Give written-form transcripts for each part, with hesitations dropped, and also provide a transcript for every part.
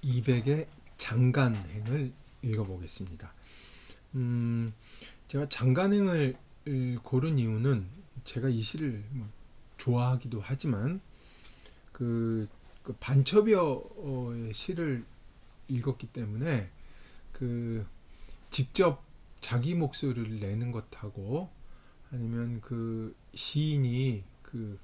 200의 장간행을 읽어보겠습니다. 제가 장간행을 고른 이유는 제가 이 시를 좋아하기도 하지만 그 반첩여의 시를 읽었기 때문에 그 직접 자기 목소리를 내는 것하고 아니면 그 시인이 그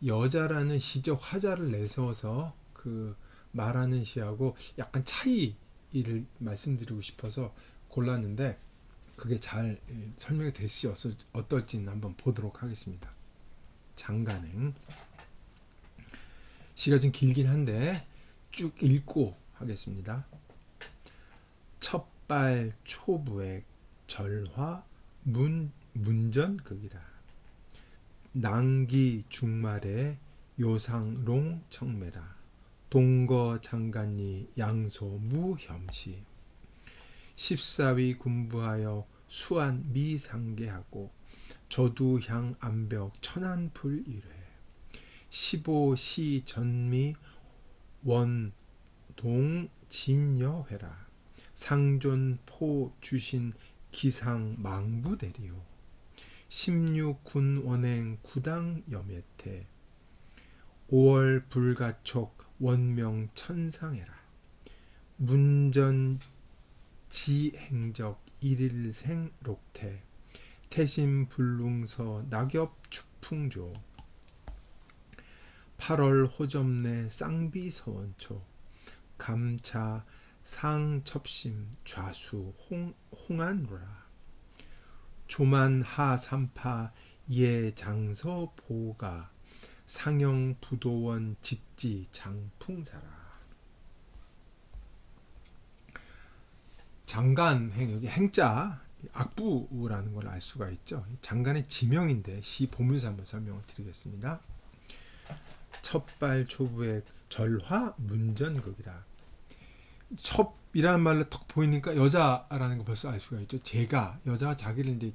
여자라는 시적 화자를 내세워서 그 말하는 시하고 약간 차이를 말씀드리고 싶어서 골랐는데 그게 잘 설명이 될지 어떨지는 한번 보도록 하겠습니다. 장간행 시가 좀 길긴 한데 쭉 읽고 하겠습니다. 첫발 초부액 절화 문전극이라 낭기 중말에 요상롱 청매라 동거 장간리 양소 무혐시 십사위 군부하여 수안 미상계하고 저두향 암벽 천안풀 일회 15시 전미 원동 진여회라 상존포 주신 기상 망부대리요 16군 원행 구당 염예태 5월 불가촉 원명 천상해라 문전 지행적 일일생 록태 태심 불룽서 낙엽 축풍조 8월 호점내 쌍비 서원초 감차 상첩심 좌수 홍안로라 조만하 삼파 예장서 보가 상영 부도원 직지 장풍사라 장간행 여기 행자 악부라는 걸 알 수가 있죠. 장간의 지명인데 시 보면서 한번 설명을 드리겠습니다. 첫발 초부의 절화 문전극이라 첩이라는 말로 턱 보이니까 여자라는 거 벌써 알 수가 있죠. 제가 여자가 자기를 이제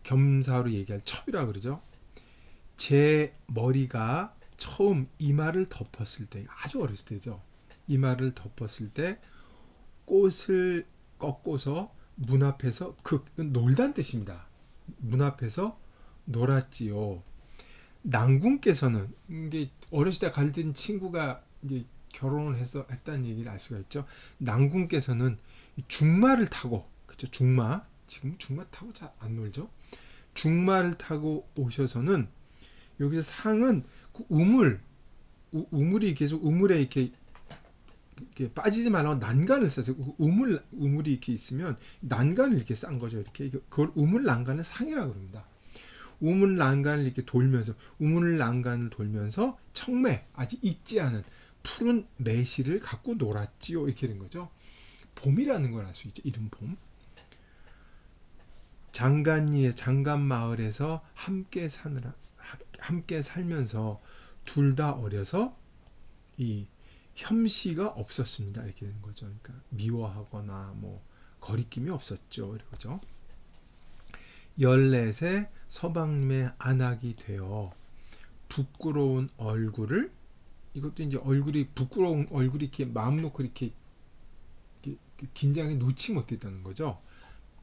겸사로 얘기할 첩이라 그러죠. 제 머리가 처음 이마를 덮었을 때 아주 어렸을 때죠. 이마를 덮었을 때 꽃을 꺾고서 문 앞에서 놀다는 뜻입니다. 문 앞에서 놀았지요. 낭군께서는 이게 어렸을 때 갈등 친구가 이제 결혼을 해서 했다는 얘기를 알 수가 있죠. 낭군께서는 중마를 타고 그렇죠. 중마 지금 중마 타고 잘 안 놀죠. 중마를 타고 오셔서는 여기서 상은 그 우물이 계속 우물에 이렇게 빠지지 말라고 난간을 써서 우물이 이렇게 있으면 난간을 이렇게 싼 거죠. 이렇게 그걸 우물 난간을 상이라고 그럽니다. 우물 난간을 이렇게 돌면서 청매 아직 익지 않은 푸른 매실을 갖고 놀았지요. 이렇게 된 거죠. 봄이라는 걸 알 수 있죠. 이름 봄. 장간리의 장간 마을에서 함께 살면서 둘 다 어려서 이 혐시가 없었습니다. 이렇게 되는 거죠. 그러니까 미워하거나 뭐 거리낌이 없었죠. 이거죠. 14세 서방님의 안악이 되어 부끄러운 얼굴을 이것도 이제 부끄러운 얼굴이 이렇게 마음 놓고 이렇게 긴장에 놓지 못했다는 거죠.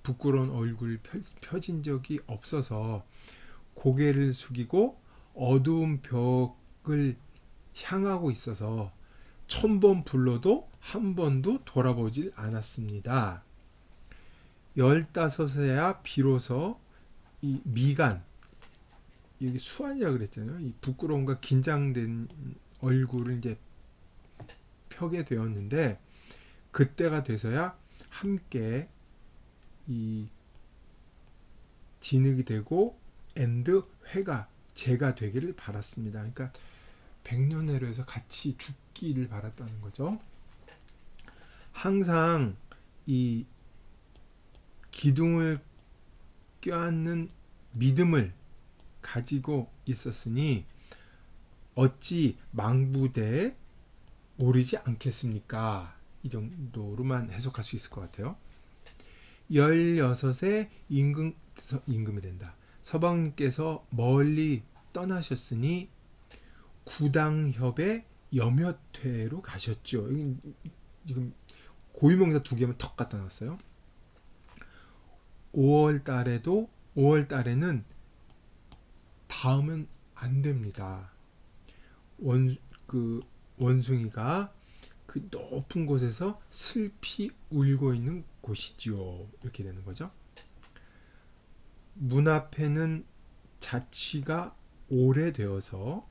부끄러운 얼굴 펴진 적이 없어서 고개를 숙이고 어두운 벽을 향하고 있어서 1000번 불러도 한 번도 돌아보질 않았습니다. 15세야 비로소 이 미간 여기 수완이라고 그랬잖아요. 이 부끄러움과 긴장된 얼굴을 이제 펴게 되었는데 그때가 돼서야 함께 이 진흙이 되고 회가 제가 되기를 바랐습니다. 그러니까 백년해로 해서 같이 죽기를 바랐다는 거죠. 항상 이 기둥을 껴안는 믿음을 가지고 있었으니 어찌 망부대에 오르지 않겠습니까? 이 정도로만 해석할 수 있을 것 같아요. 16세 임금이란다. 서방님께서 멀리 떠나셨으니 구당협에 여몇회로 가셨죠. 지금 고유명사 두 개만 턱 갖다 놨어요. 5월 달에는 닿으면 안 됩니다. 원숭이가 그 높은 곳에서 슬피 울고 있는 곳이지요. 이렇게 되는 거죠. 문 앞에는 자취가 오래되어서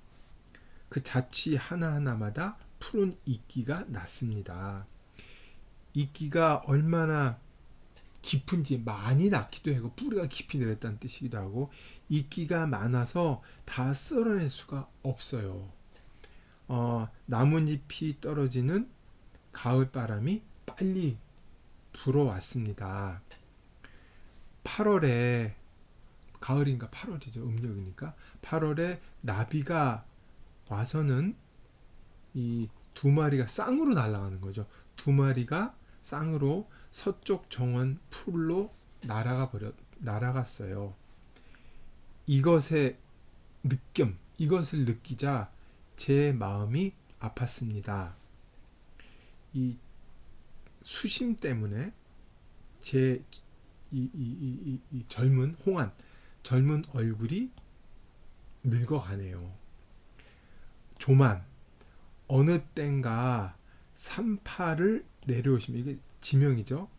그 자취 하나하나마다 푸른 이끼가 났습니다. 이끼가 얼마나 깊은지 많이 낳기도 하고 뿌리가 깊이 내렸다는 뜻이기도 하고 이끼가 많아서 다 쓸어낼 수가 없어요. 나뭇잎이 떨어지는 가을바람이 빨리 불어왔습니다. 8월에 가을인가 8월이죠. 음력이니까 8월에 나비가 와서는 이 두 마리가 쌍으로 날아가는 거죠. 두 마리가 쌍으로 서쪽 정원 풀로 날아갔어요. 이것을 느끼자 제 마음이 아팠습니다. 이 수심 때문에 제 이 젊은 얼굴이 늙어가네요. 조만 어느 땐가 산파를 내려오시면, 이게 지명이죠.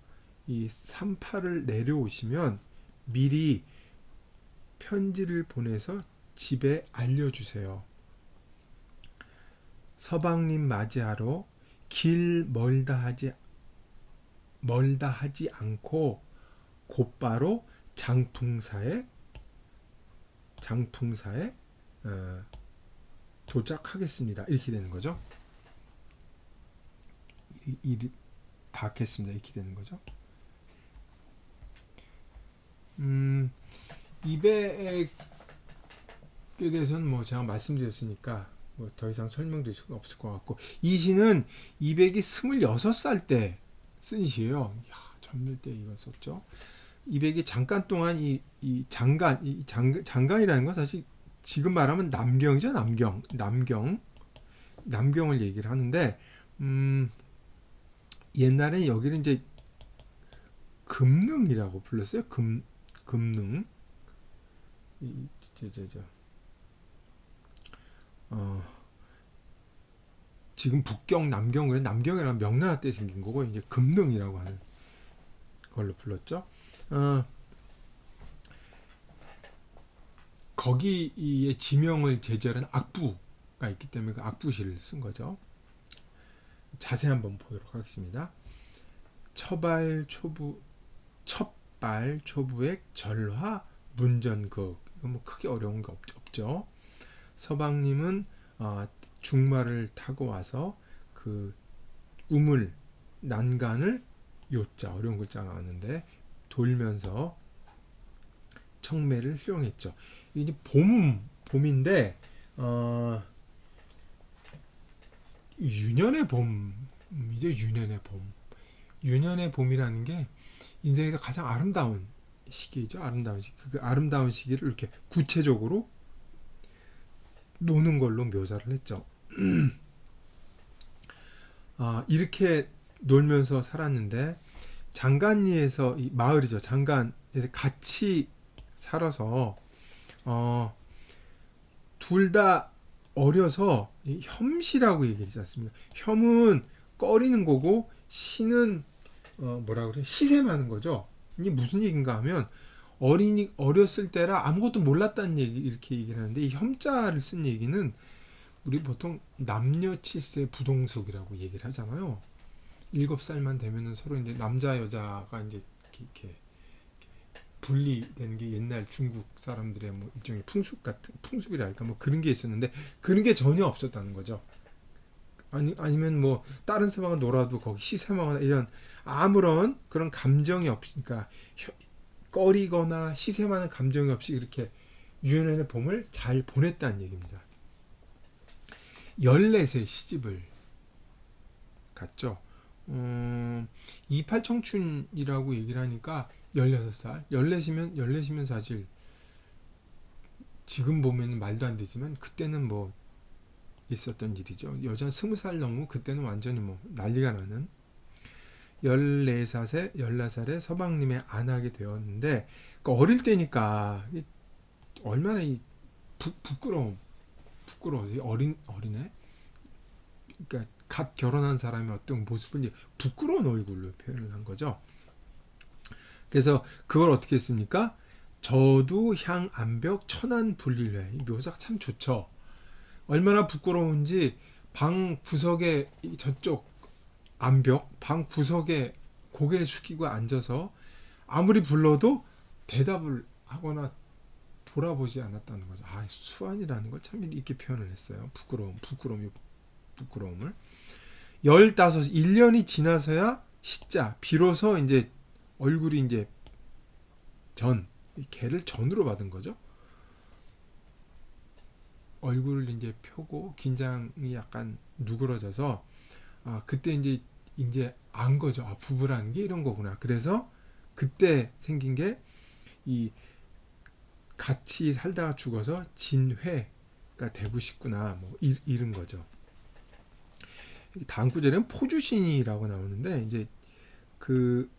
이 산파를 내려오시면 미리 편지를 보내서 집에 알려주세요. 서방님 맞이하러 길 멀다 하지 않고 곧바로 장풍사에 도착하겠습니다. 이렇게 되는 거죠. 일이 닿겠습니다. 이렇게 되는 거죠. 200에 대해서는 뭐 제가 말씀드렸으니까 뭐 더 이상 설명드릴 수가 없을 것 같고, 이 시는 200이 26살 때 쓴 시예요. 이야, 젊을 때 이걸 썼죠. 200이 잠깐 동안 장간이라는 건 사실 지금 말하면 남경이죠. 남경을 얘기를 하는데, 옛날에 여기는 이제 금능이라고 불렀어요. 금능. 지금 북경, 남경, 남경이라는 명나라 때 생긴 거고, 이제 금능이라고 하는 걸로 불렀죠. 거기에 지명을 제절한 악부가 있기 때문에 그 악부시를 쓴 거죠. 자세히 한번 보도록 하겠습니다. 첩발 초부액 절화 문전극. 이건 뭐 크게 어려운 게 없죠. 서방님은 중말을 타고 와서 그 난간을 요자, 어려운 글자가 나왔는데 돌면서 청매를 수령했죠. 이제 봄인데 유년의 봄이죠. 유년의 봄이라는 게 인생에서 가장 아름다운 시기죠. 그 아름다운 시기를 이렇게 구체적으로 노는 걸로 묘사를 했죠. 이렇게 놀면서 살았는데 장간리에서, 이 마을이죠. 장간에서 같이 살아서 둘 다 어려서 혐시라고 얘기하지 않습니까? 혐은 꺼리는 거고 시는 뭐라 그래? 시샘하는 거죠. 이게 무슨 얘기인가 하면 어렸을 때라 아무것도 몰랐다는 얘기, 이렇게 얘기를 하는데, 이 혐자를 쓴 얘기는 우리 보통 남녀칠세 부동석이라고 얘기를 하잖아요. 7살만 되면은 서로 이제 남자 여자가 이제 이렇게 분리되는 게 옛날 중국 사람들의 뭐 일종의 풍습이랄까 뭐 그런 게 있었는데, 그런 게 전혀 없었다는 거죠. 아니면 뭐 다른 사람하고 놀아도 거기 시샘하거나 이런 아무런 그런 감정이 없으니까, 꺼리거나 시샘하는 감정이 없이 이렇게 유년의 봄을 잘 보냈다는 얘기입니다. 14세 시집을 갔죠. 28청춘이라고 얘기를 하니까 16살, 14시면 사실 지금 보면 말도 안 되지만 그때는 뭐 있었던 일이죠. 여자 20살 넘으면 그때는 완전히 뭐 난리가 나는 14살에 서방님의 아나게 되었는데 그 어릴 때니까 얼마나 부끄러워서 어린애 그러니까 갓 결혼한 사람의 어떤 모습을 부끄러운 얼굴로 표현을 한 거죠. 그래서 그걸 어떻게 했습니까? 저두 향 암벽 천안 불릴회. 이 묘사가 참 좋죠. 얼마나 부끄러운지 방 구석에 저쪽 암벽 방 구석에 고개 숙이고 앉아서 아무리 불러도 대답을 하거나 돌아보지 않았다는 거죠. 수완이라는 걸 참 이렇게 표현을 했어요. 부끄러움을 1년이 지나서야 시자 비로소 이제 얼굴이 이제 개를 전으로 받은 거죠. 얼굴을 이제 펴고 긴장이 약간 누그러져서 그때 이제 안 거죠. 부부라는 게 이런 거구나. 그래서 그때 생긴 게 이 같이 살다가 죽어서 진회가 되고 싶구나. 뭐 이런 거죠. 다음 구절에는 포주신이라고 나오는데 이제 그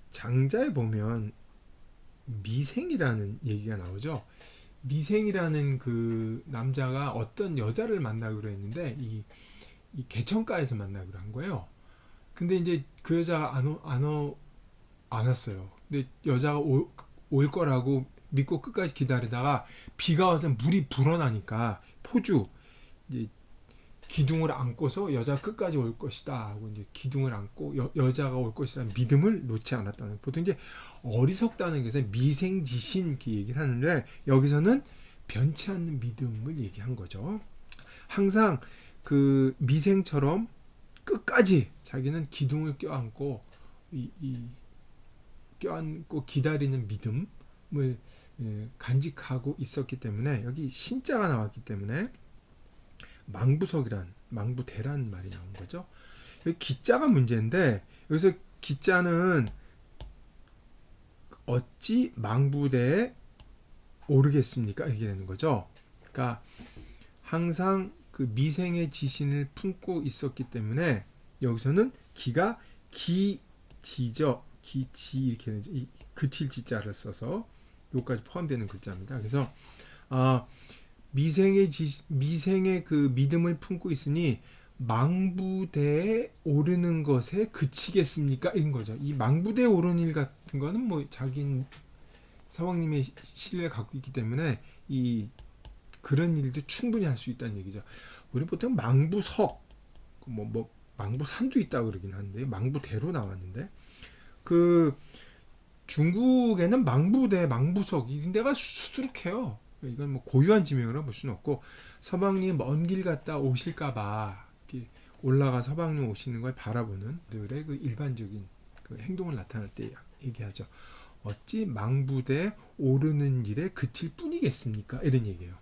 장자에 보면 미생이라는 얘기가 나오죠. 미생이라는 그 남자가 어떤 여자를 만나기로 했는데 이 개천가에서 만나기로 한 거예요. 근데 이제 그 여자가 안 왔어요. 근데 여자가 올 거라고 믿고 끝까지 기다리다가 비가 와서 물이 불어나니까 포주 이제 기둥을 안고서 여자가 끝까지 올 것이다 하고 이제 기둥을 안고 여자가 올 것이라는 믿음을 놓지 않았다는. 보통 이제 어리석다는 것은 미생지신 이렇게 얘기를 하는데 여기서는 변치 않는 믿음을 얘기한 거죠. 항상 그 미생처럼 끝까지 자기는 기둥을 껴안고 껴안고 기다리는 믿음을 간직하고 있었기 때문에 여기 신자가 나왔기 때문에 망부대란 말이 나온 거죠. 여기 기자가 문제인데 여기서 기자는 어찌 망부대에 오르겠습니까? 이렇게 되는 거죠. 그러니까 항상 그 미생의 지신을 품고 있었기 때문에 여기서는 기가 기지죠. 기지 이렇게 되죠. 이 그칠 지자를 써서 요까지 포함되는 글자입니다. 그래서 미생의 그 믿음을 품고 있으니 망부대에 오르는 것에 그치겠습니까? 이런 거죠. 이 망부대에 오르는 일 같은 거는 뭐 자기 서방님의 신뢰를 갖고 있기 때문에 그런 일도 충분히 할 수 있다는 얘기죠. 우리 보통 망부석 뭐 망부산도 있다고 그러긴 하는데 망부대로 나왔는데 그 중국에는 망부대, 망부석 이런 데가 수두룩해요. 이건 뭐 고유한 지명이라 볼 수는 없고 서방님 먼 길 갔다 오실까봐 올라가 서방님 오시는 걸 바라보는 들의 그 일반적인 그 행동을 나타낼 때 얘기하죠. 어찌 망부대 오르는 일에 그칠 뿐이겠습니까? 이런 얘기예요.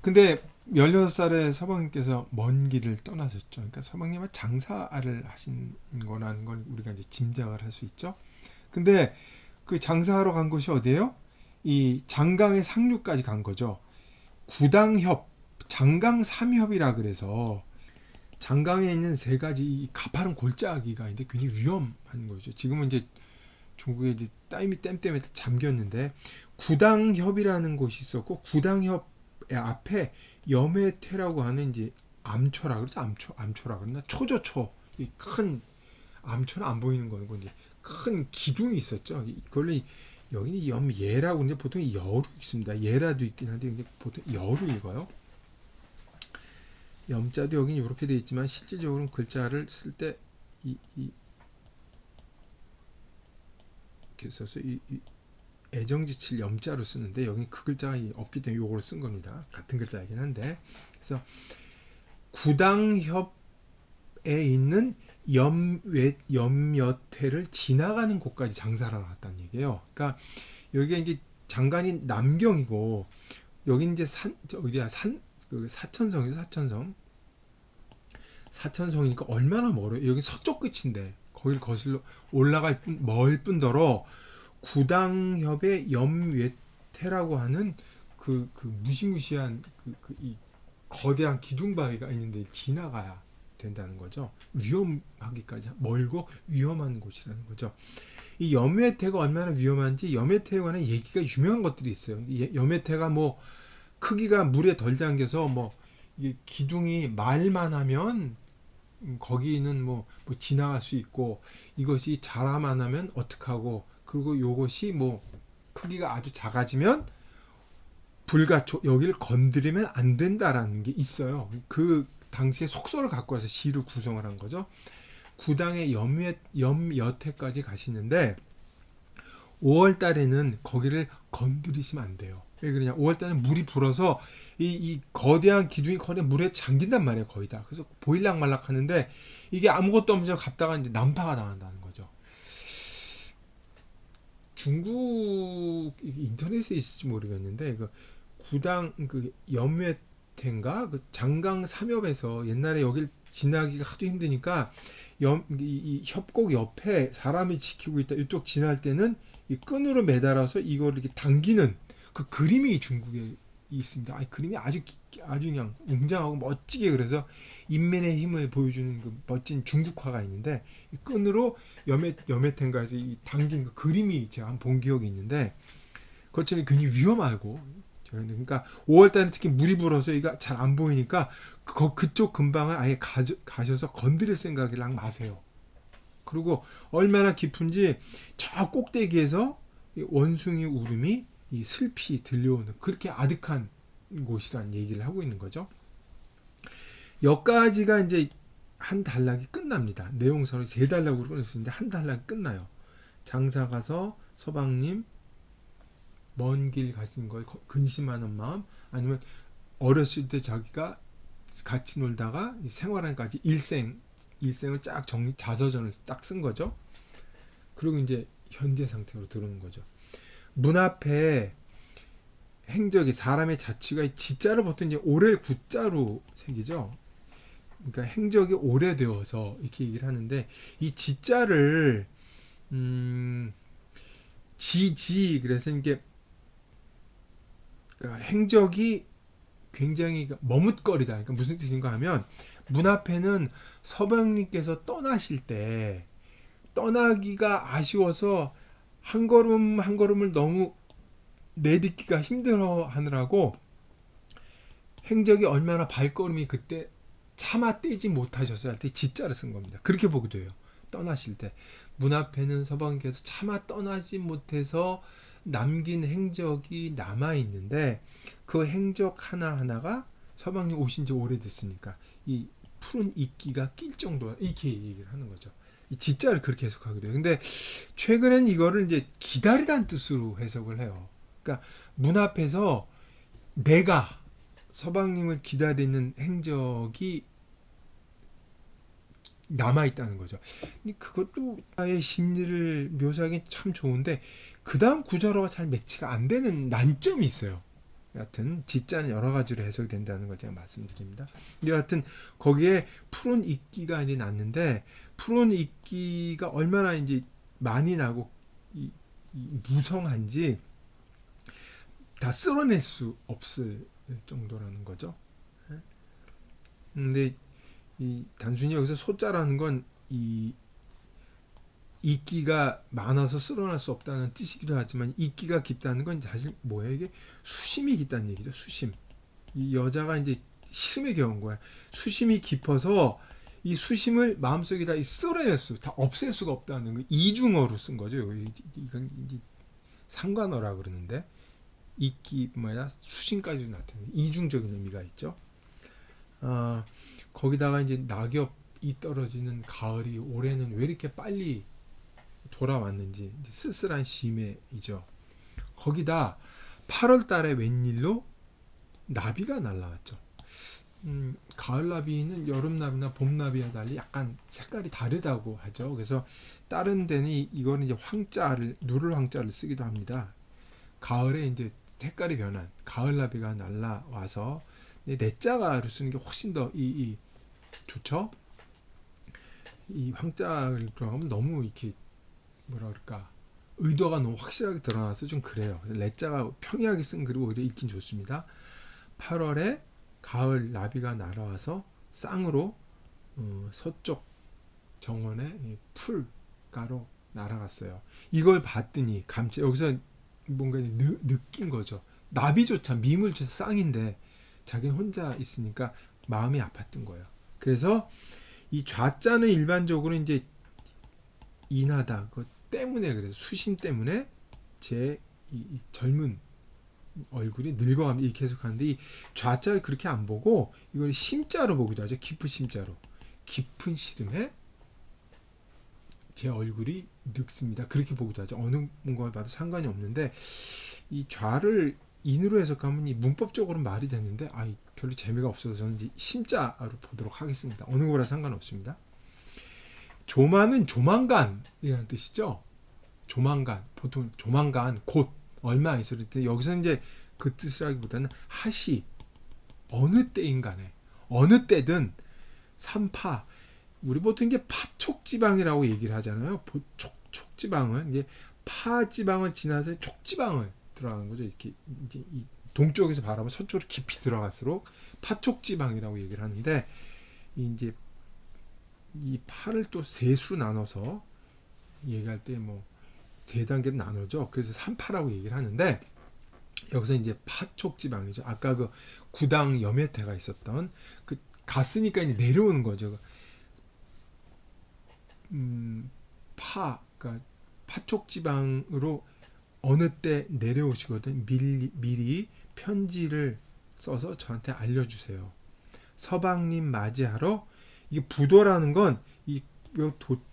근데 16살에 서방님께서 먼 길을 떠나셨죠. 그러니까 서방님은 장사를 하신 거라는 걸 우리가 이제 짐작을 할 수 있죠. 근데 그 장사하러 간 곳이 어디예요? 이 장강의 상류까지 간 거죠. 구당협, 장강 삼협이라 그래서 장강에 있는 세 가지 이 가파른 골짜기가 있는데 굉장히 위험한 거죠. 지금은 이제 중국에 이제 땀이 땜땜에 잠겼는데 구당협이라는 곳이 있었고 구당협 앞에 염해태라고 하는 이제 암초라 그러죠. 암초라 그러나 초조초 이 큰 암초는 안 보이는 거고 이제 큰 기둥이 있었죠. 이걸로 여기는 염예라고 이제 보통 여로 읽습니다. 예라도 있긴 한데 이제 보통 여로 읽어요. 염자도 여기는 이렇게 되어 있지만 실질적으로는 글자를 쓸 때 이렇게 써서 애정지칠 염자로 쓰는데 여기 그 글자가 없기 때문에 요거를 쓴 겁니다. 같은 글자이긴 한데 그래서 구당협에 있는 염여태를 지나가는 곳까지 장사를 나갔다는 얘기예요. 그러니까 여기가 이제 장간이 남경이고 여기 이제 그 사천성이죠. 사천성이니까 얼마나 멀어요. 여기 서쪽 끝인데 거길 거슬러 올라갈 멀 뿐더러 구당협의 염외태 염해태라고 하는 그 무시무시한 이 거대한 기둥바위가 있는데 지나가야 된다는 거죠. 위험하기까지 멀고 위험한 곳이라는 거죠. 이 염해태가 얼마나 위험한지 염해태에 관한 얘기가 유명한 것들이 있어요. 염해태가 뭐 크기가 물에 덜 잠겨서 뭐 이게 기둥이 말만 하면 거기는 뭐 지나갈 수 있고, 이것이 자라만 하면 어떡하고, 그리고 요것이 뭐 크기가 아주 작아지면 불가초 여기를 건드리면 안 된다라는 게 있어요. 그 당시에 속설을 갖고 와서 시를 구성을 한 거죠. 구당의 염여태까지 가시는데 5월 달에는 거기를 건드리시면 안 돼요. 왜 그러냐? 5월 달에는 물이 불어서 이 거대한 기둥이 거의 물에 잠긴단 말이에요, 거의 다. 그래서 보일락말락 하는데 이게 아무것도 없는 갔다가 이제 난파가 나간다는 거죠. 중국 인터넷에 있을지 모르겠는데 그 구당 그 염회태인가 그 장강 삼엽에서 옛날에 여길 지나기가 하도 힘드니까 이 협곡 옆에 사람이 지키고 있다. 이쪽 지날 때는 이 끈으로 매달아서 이걸 이렇게 당기는 그 그림이 중국에 있습니다. 그림이 아주 그냥 웅장하고 멋지게, 그래서 인민의 힘을 보여주는 그 멋진 중국화가 있는데 이 끈으로 염해태인가에서 이 당긴 그 그림이 제가 한번 본 기억이 있는데, 그것처럼 굉장히 위험하고, 그러니까 5월달에 특히 물이 불어서 이가 잘 안 보이니까 그쪽 근방을 아예 가셔서 건드릴 생각이랑 마세요. 그리고 얼마나 깊은지 저 꼭대기에서 원숭이 울음이 이 슬피 들려오는 그렇게 아득한 곳이라는 얘기를 하고 있는 거죠. 여기까지가 이제 한 단락이 끝납니다. 내용서를 3단락으로 끊을 수 있는데 한 단락이 끝나요. 장사 가서 서방님 먼 길 가신 걸 근심하는 마음, 아니면 어렸을 때 자기가 같이 놀다가 생활한까지 일생을 쫙 자서전을 딱 쓴 거죠. 그리고 이제 현재 상태로 들어오는 거죠. 문 앞에 행적이 사람의 자취가 지자를 보통 이제 오래 구자로 새기죠. 그러니까 행적이 오래되어서 이렇게 얘기를 하는데 이 지자를 그래서 이게 그러니까 행적이 굉장히 머뭇거리다. 그러니까 무슨 뜻인가 하면 문 앞에는 서방님께서 떠나실 때 떠나기가 아쉬워서 한 걸음 한 걸음을 너무 내딛기가 힘들어 하느라고 행적이 얼마나 발걸음이 그때 차마 떼지 못하셨을 때 지자를 쓴 겁니다. 그렇게 보기도 해요. 떠나실 때 문 앞에는 서방님께서 차마 떠나지 못해서 남긴 행적이 남아 있는데 그 행적 하나하나가 서방님 오신 지 오래됐으니까 이 푸른 이끼가 낄 정도, 이렇게 얘기를 하는 거죠. 이 지자를 그렇게 해석하기로 해요. 근데 최근엔 이거를 이제 기다리다는 뜻으로 해석을 해요. 그러니까 문 앞에서 내가 서방님을 기다리는 행적이 남아있다는 거죠. 그것도 나의 심리를 묘사하기 참 좋은데 그 다음 구절어가 잘 매치가 안 되는 난점이 있어요. 여하튼 지자는 여러 가지로 해석이 된다는 걸 제가 말씀드립니다. 여하튼 거기에 푸른 이끼가 이제 났는데 푸른 이끼가 얼마나 이제 많이 나고 이 무성한지 다 쓸어낼 수 없을 정도라는 거죠. 근데 단순히 여기서 소자라는 건 이끼가 많아서 쓸어낼 수 없다는 뜻이기도 하지만 이끼가 깊다는 건 사실 뭐예요? 이게 수심이 깊다는 얘기죠. 수심. 이 여자가 이제 시름에 겨운 거야. 수심이 깊어서 이 수심을 마음속에다 쓸어낼 다 없앨 수가 없다는 거. 이중어로 쓴 거죠. 이건 이제 상관어라 그러는데 이끼 수심까지 나타내는 이중적인 의미가 있죠. 거기다가 이제 낙엽이 떨어지는 가을이 올해는 왜 이렇게 빨리 돌아왔는지 쓸쓸한 심해이죠. 거기다 8월 달에 웬일로 나비가 날라왔죠. 가을 나비는 여름 나비나 봄 나비와 달리 약간 색깔이 다르다고 하죠. 그래서 다른 데는 이거는 이제 누를 황자를 쓰기도 합니다. 가을에 이제 색깔이 변한 가을 나비가 날라와서 내자가를 쓰는 게 훨씬 더 좋죠. 이 황자를 들어가면 너무 이렇게 뭐라 그럴까 의도가 너무 확실하게 드러나서 좀 그래요. 레자가 평이하게 쓴 글이 오히려 읽긴 좋습니다. 8월에 가을 나비가 날아와서 쌍으로 서쪽 정원에 풀가로 날아갔어요. 이걸 봤더니 여기서 뭔가 느낀 거죠. 나비조차 미물조차 쌍인데 자기는 혼자 있으니까 마음이 아팠던 거예요. 그래서 이 좌자는 일반적으로 이제 인하다 그 때문에 그래서 수신 때문에 이 젊은 얼굴이 늙어가면 이렇게 해석하는데 이 좌자를 그렇게 안 보고 이걸 심자로 보기도 하죠. 깊은 심자로. 깊은 시름에 제 얼굴이 늙습니다. 그렇게 보기도 하죠. 어느 문건을 봐도 상관이 없는데 이 좌를 인으로 해석하면 이 문법적으로는 말이 되는데 별로 재미가 없어서 저는 이제 심자로 보도록 하겠습니다. 어느 거라 상관없습니다. 조만은 조만간이라는 뜻이죠. 조만간 보통 조만간 곧 얼마 있을 때 여기서 이제 그 뜻이라기보다는 하시 어느 때인 간에 어느 때든 삼파 우리 보통 이제 파촉지방이라고 얘기를 하잖아요. 촉지방은 이게 파지방을 지나서 촉지방을 들어가는 거죠. 이렇게 이제 이 동쪽에서 바라보면 서쪽으로 깊이 들어갈수록 파촉지방이라고 얘기를 하는데 이제 이 파를 또 세수로 나눠서 얘기할 때 뭐 세 단계로 나누죠. 그래서 3파라고 얘기를 하는데 여기서 이제 파촉지방이죠. 아까 그 구당 염해태가 있었던 그 갔으니까 이제 내려오는 거죠. 그러니까 파촉지방으로 어느 때 내려오시거든 미리 편지를 써서 저한테 알려주세요. 서방님 맞이하러 이게 부도라는 건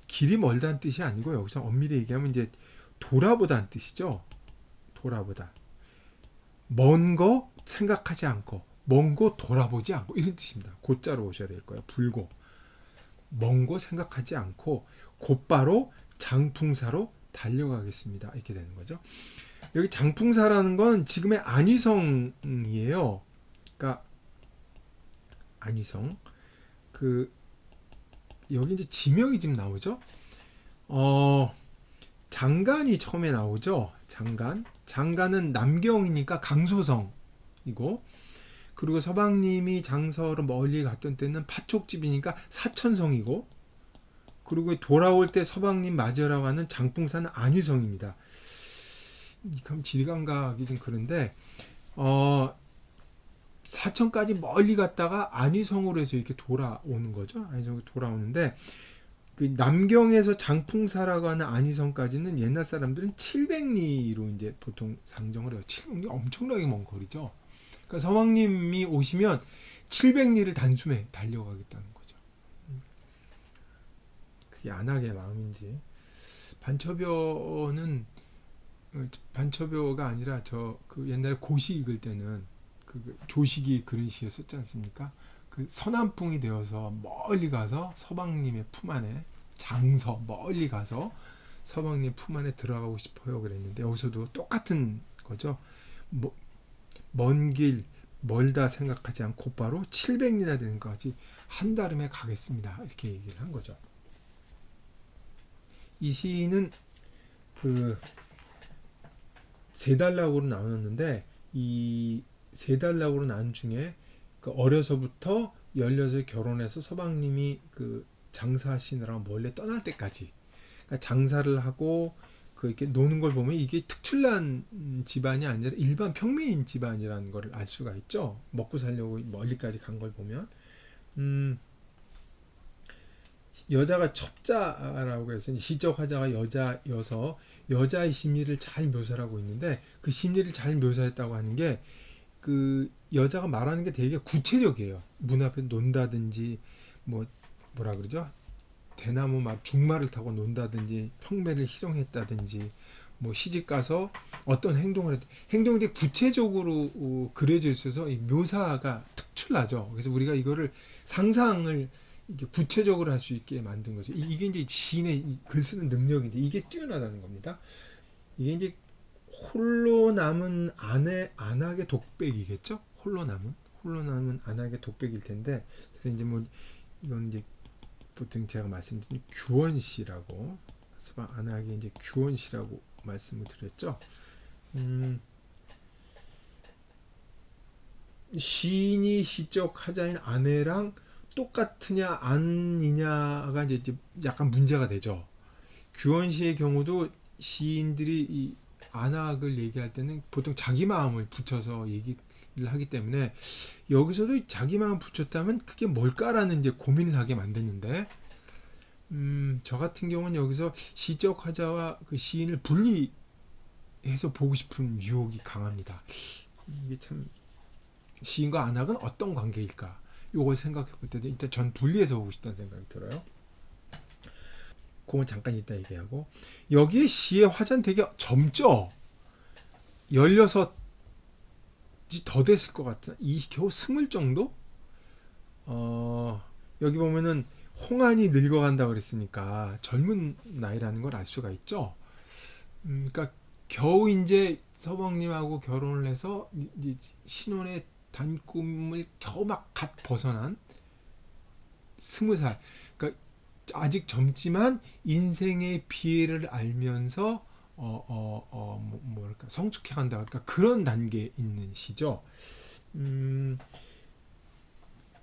길이 멀다는 뜻이 아니고 여기서 엄밀히 얘기하면 이제 돌아보다는 뜻이죠. 돌아보다. 먼 거 생각하지 않고 먼 거 돌아보지 않고 이런 뜻입니다. 고자로 오셔야 될 거예요. 불고. 먼 거 생각하지 않고 곧바로 장풍사로 달려가겠습니다. 이렇게 되는 거죠. 여기 장풍사라는 건 지금의 안위성이에요. 그러니까 안위성. 여기 이제 지명이 지금 나오죠. 장간이 처음에 나오죠. 장간은 남경이니까 강소성이고, 그리고 서방님이 장서로 멀리 갔던 때는 파촉집이니까 사천성이고, 그리고 돌아올 때 서방님 맞으러 가는 장풍사는 안위성입니다. 그럼 지리감각이 좀 그런데 사천까지 멀리 갔다가 안위성으로 해서 이렇게 돌아오는 거죠. 안위성으로 돌아오는데 그 남경에서 장풍사라고 하는 안위성까지는 옛날 사람들은 700리로 이제 보통 상정을 해요. 700리 엄청나게 먼 거리죠. 그러니까 서왕님이 오시면 700리를 단숨에 달려가겠다는 거죠. 그게 안하게 마음인지. 반처벼가 아니라 그 옛날에 고시 읽을 때는 그 조식이 그런 시에 썼지 않습니까? 그 서남풍이 되어서 멀리 가서 서방님의 품 안에 멀리 가서 서방님 품 안에 들어가고 싶어요 그랬는데 여기서도 똑같은 거죠. 먼 길 멀다 생각하지 않고 곧바로 700리나 되는 것까지 한달음에 가겠습니다. 이렇게 얘기를 한 거죠. 이 시는 그 세 단락으로 나눴는데 이 세 단락으로 나눈 중에 그 어려서부터 16에 결혼해서 서방님이 그 장사하시느라 멀리 떠날 때까지 그러니까 장사를 하고 이렇게 노는 걸 보면 이게 특출난 집안이 아니라 일반 평민인 집안이라는 걸 알 수가 있죠. 먹고 살려고 멀리까지 간 걸 보면 여자가 첩자라고 해서 시적 화자가 여자여서 여자의 심리를 잘 묘사하고 있는데 그 심리를 잘 묘사했다고 하는 게 그 여자가 말하는 게 되게 구체적이에요. 문 앞에 논다든지 뭐라 그러죠? 대나무 중마를 타고 논다든지 평매를 희롱했다든지 시집 가서 어떤 행동이 되게 구체적으로 그려져 있어서 이 묘사가 특출나죠. 그래서 우리가 이거를 상상을 이게 구체적으로 할 수 있게 만든 거죠. 이게 이제 시인의 글 쓰는 능력인데 이게 뛰어나다는 겁니다. 이게 이제 홀로 남은 안악의 독백이겠죠? 홀로 남은 안악의 독백일 텐데 그래서 이제 이건 이제 보통 제가 말씀드린 규원시라고 안악의 이제 규원시라고 말씀을 드렸죠. 시인이 시적 화자인 아내랑 똑같으냐 아니냐가 이제 약간 문제가 되죠. 규원시의 경우도 시인들이 이 안학을 얘기할 때는 보통 자기 마음을 붙여서 얘기를 하기 때문에 여기서도 자기 마음 붙였다면 그게 뭘까라는 이제 고민을 하게 만드는데, 저 같은 경우는 여기서 시적 화자와 그 시인을 분리해서 보고 싶은 유혹이 강합니다. 이게 참 시인과 안학은 어떤 관계일까? 요걸 생각해 볼 때도 일단 전 분리해서 보고 싶다는 생각이 들어요. 그건 잠깐 이따 얘기하고, 여기에 시의 화자는 되게 젊죠. 16이 더 됐을 것 같은, 겨우 20 정도? 여기 보면은 홍안이 늙어간다 그랬으니까 젊은 나이라는 걸 알 수가 있죠. 그러니까 겨우 이제 서방님하고 결혼을 해서 이제 신혼의 단꿈을 겨우 막 갓 벗어난 20살. 그러니까 아직 젊지만 인생의 비애를 알면서 뭐랄까 성숙해 간다. 그러니까 그런 단계에 있는 시죠.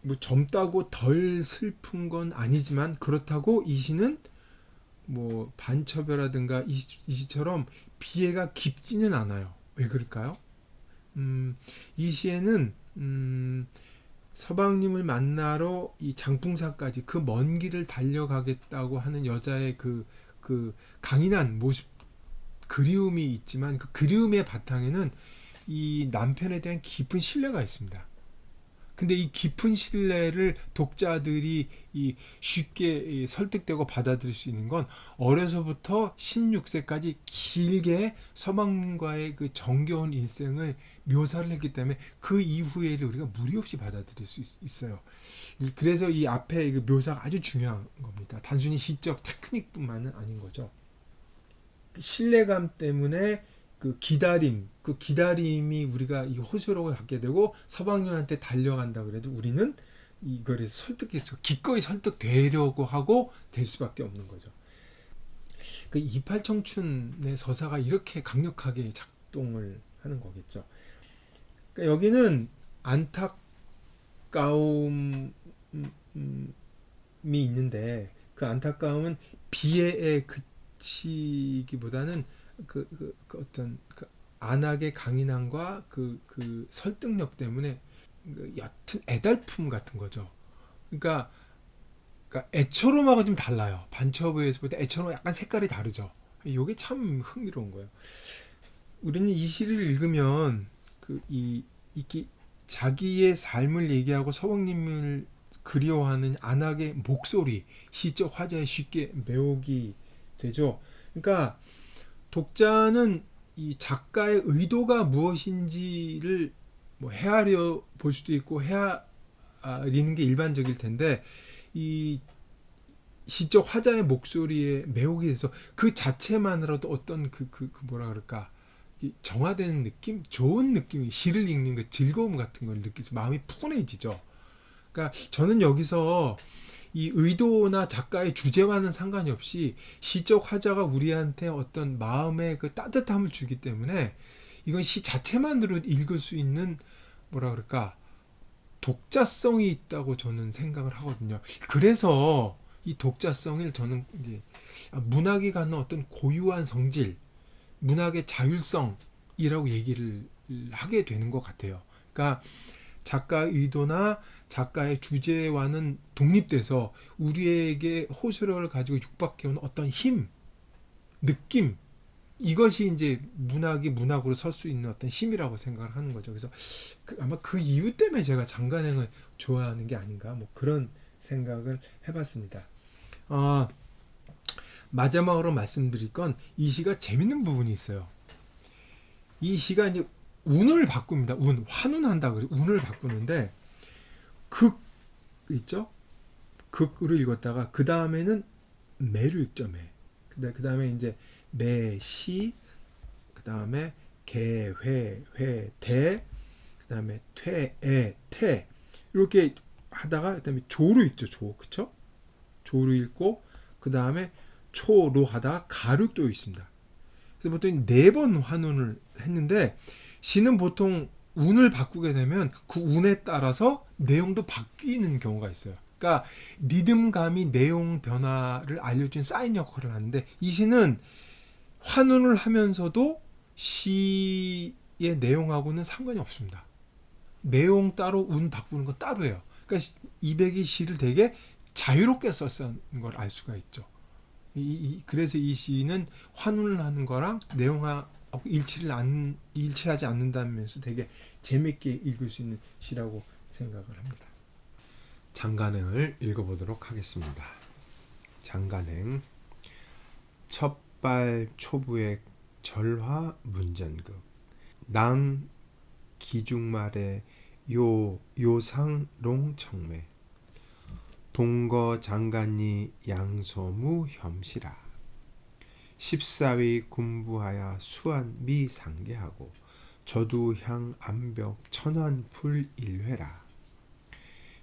뭐 젊다고 덜 슬픈 건 아니지만 그렇다고 이 시는 뭐 반처벼라든가 이 시처럼 비애가 깊지는 않아요. 왜 그럴까요? 이 시에는 서방님을 만나러 이 장풍사까지 그 먼 길을 달려가겠다고 하는 여자의 그 강인한 모습, 그리움이 있지만 그 그리움의 바탕에는 이 남편에 대한 깊은 신뢰가 있습니다. 근데 이 깊은 신뢰를 독자들이 쉽게 설득되고 받아들일 수 있는 건 어려서부터 16세까지 길게 서방님과의 그 정겨운 일생을 묘사를 했기 때문에 그 이후에를 우리가 무리 없이 받아들일 수 있어요. 그래서 이 앞에 그 묘사가 아주 중요한 겁니다. 단순히 시적 테크닉뿐만은 아닌 거죠. 신뢰감 때문에 그 기다림이 우리가 이 호소력을 갖게 되고 서방님한테 달려간다 그래도 우리는 이거를 설득해서 기꺼이 설득되려고 하고 될 수밖에 없는 거죠. 그 이팔청춘의 서사가 이렇게 강력하게 작동을 하는 거겠죠. 그러니까 여기는 안타까움이 있는데 그 안타까움은 비애에 그치기보다는 어떤 그 안악의 강인함과 그 설득력 때문에 그 옅은 애달품 같은 거죠. 그러니까, 애처롬하고 좀 달라요. 반처부에서 볼 때 애처롬 약간 색깔이 다르죠. 이게 참 흥미로운 거예요. 우리는 이 시를 읽으면 이게 자기의 삶을 얘기하고 서방님을 그리워하는 안악의 목소리, 시적 화자에 쉽게 매혹이 되죠. 그러니까 독자는 이 작가의 의도가 무엇인지를 뭐 헤아려 볼 수도 있고 헤아리는 게 일반적일 텐데 이 시적 화자의 목소리에 매혹이 돼서 그 자체만으로도 어떤 뭐라 그럴까 정화되는 느낌, 좋은 느낌이 시를 읽는 그 즐거움 같은 걸 느끼서 마음이 푸근해지죠. 그러니까 저는 여기서 이 의도나 작가의 주제와는 상관이 없이 시적 화자가 우리한테 어떤 마음의 그 따뜻함을 주기 때문에 이건 시 자체만으로 읽을 수 있는 뭐라 그럴까 독자성이 있다고 저는 생각을 하거든요. 그래서 이 독자성을 저는 이제 문학이 갖는 어떤 고유한 성질, 문학의 자율성이라고 얘기를 하게 되는 것 같아요. 그러니까 작가의 의도나 작가의 주제와는 독립돼서 우리에게 호소력을 가지고 육박해오는 어떤 힘, 느낌, 이것이 이제 문학이 문학으로 설 수 있는 어떤 힘이라고 생각을 하는 거죠. 그래서 아마 그 이유 때문에 제가 장간행을 좋아하는 게 아닌가, 뭐 그런 생각을 해봤습니다. 마지막으로 말씀드릴 건 이 시가 재밌는 부분이 있어요. 이 시가 이제 운을 바꿉니다. 환운한다 그래. 운을 바꾸는데 극 있죠? 극으로 읽었다가 그 다음에는 매를 읽죠. 그 다음에 이제 매시, 그 다음에 개, 회, 대, 그 다음에 퇴, 태 이렇게 하다가 그 다음에 조로 읽죠. 그쵸? 조로 읽고 그 다음에 초로 하다가 가로 또 있습니다. 그래서 보통 4번 환운을 했는데 시는 보통 운을 바꾸게 되면 그 운에 따라서 내용도 바뀌는 경우가 있어요. 그러니까 리듬감이 내용 변화를 알려준 사인 역할을 하는데 이 시는 환운을 하면서도 시의 내용하고는 상관이 없습니다. 내용 따로 운 바꾸는 건 따로예요. 그러니까 이백이 시를 되게 자유롭게 썼다는 걸 알 수가 있죠. 그래서 이 시는 환훈을 하는 거랑 내용하고 일치하지 않는다면서 되게 재밌게 읽을 수 있는 시라고 생각을 합니다. 장간행을 읽어보도록 하겠습니다. 장간행 첫발 초부의 절화 문전극 낭 기중말의 요상롱 청매 동거 장간이 양소무 혐시라 십사위 군부하야 수한 미상계하고 저두향 암벽 천환풀 일회라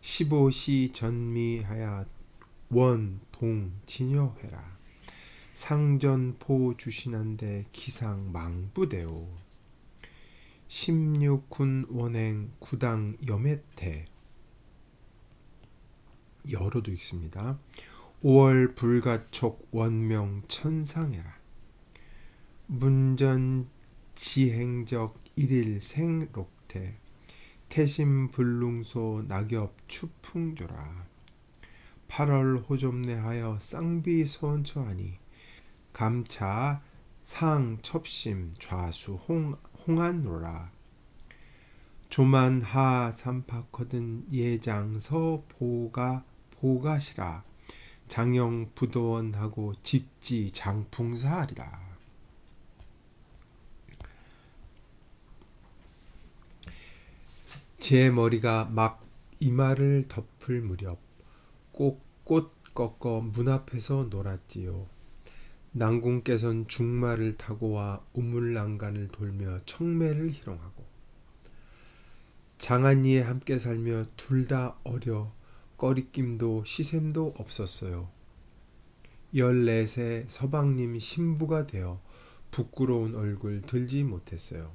15시 전미하야 원동 진여회라 상전포 주신한데 기상 망부대오 16군 원행 구당 염해태 여로도 있습니다. 5월 불가촉 원명 천상해라 문전 지행적 일일 생록태 태심 불능소 낙엽 추풍조라 8월 호접내하여 쌍비 소원초하니 감차 상 첩심 좌수 홍한로라 조만하 삼팍거든 예장서 보가시라 장영 부도원하고 직지 장풍사하리라 제 머리가 막 이마를 덮을 무렵 꽃 꺾어 문 앞에서 놀았지요. 낭군께선 중마를 타고 와 우물난간을 돌며 청매를 희롱하고 장안리에 함께 살며 둘 다 어려 꺼리낌도 시샘도 없었어요. 14세 서방님 신부가 되어 부끄러운 얼굴 들지 못했어요.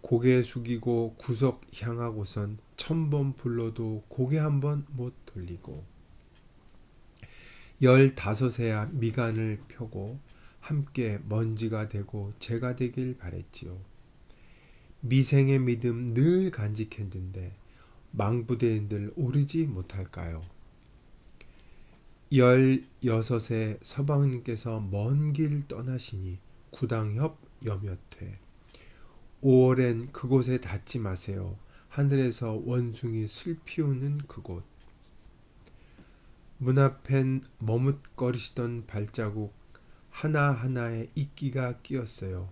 고개 숙이고 구석 향하고선 1000번 불러도 고개 한번 못 돌리고 15세야 미간을 펴고 함께 먼지가 되고 재가 되길 바랬지요. 미생의 믿음 늘 간직했는데 망부대인들 오르지 못할까요? 16세 서방님께서 먼 길 떠나시니 구당협 염여퇴 5월엔 그곳에 닿지 마세요. 하늘에서 원숭이 슬 피우는 그곳. 문 앞엔 머뭇거리시던 발자국 하나하나에 이끼가 끼었어요.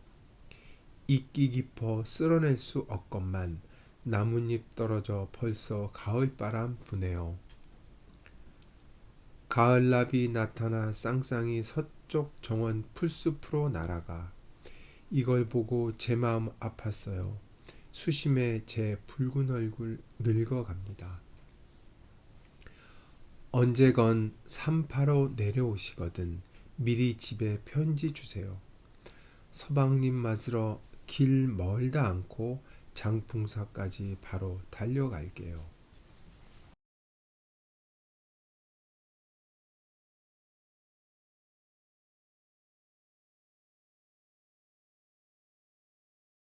이끼 깊어 쓸어낼 수 없건만 나뭇잎 떨어져 벌써 가을바람 부네요. 가을나비 나타나 쌍쌍이 서쪽 정원 풀숲으로 날아가 이걸 보고 제 마음 아팠어요. 수심에 제 붉은 얼굴 늙어갑니다. 언제건 삼파로 내려오시거든 미리 집에 편지 주세요. 서방님 맞으러 길 멀다 않고 장풍사까지 바로 달려갈게요.